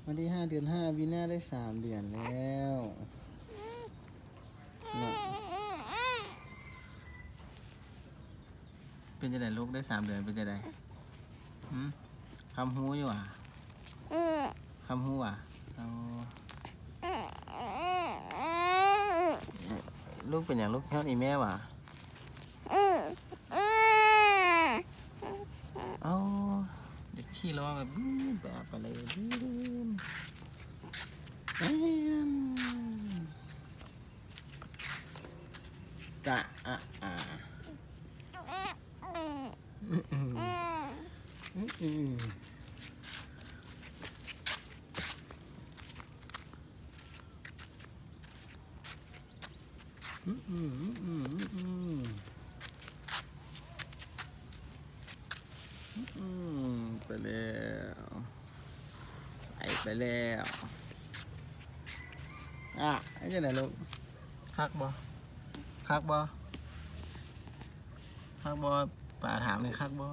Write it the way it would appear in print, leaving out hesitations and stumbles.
วันที่5 เดือน 5วีน่าได้3 เดือนแล้วน่ะเป็นจะไดลูกได้3 เดือนเป็นจะไดคำหูอยู่อ่ะคำหูอ่ะเอาลูกเป็นอย่างลูกยอดอีแม่ว่ะเอาเด็กขี้ร้องแบบแบบไปเลยจ้ะไปแล้วไปแล้วไอ้เจ้าไหนลูกคักบ่คักบ่คักบ่ป่าถามเลยคักบ่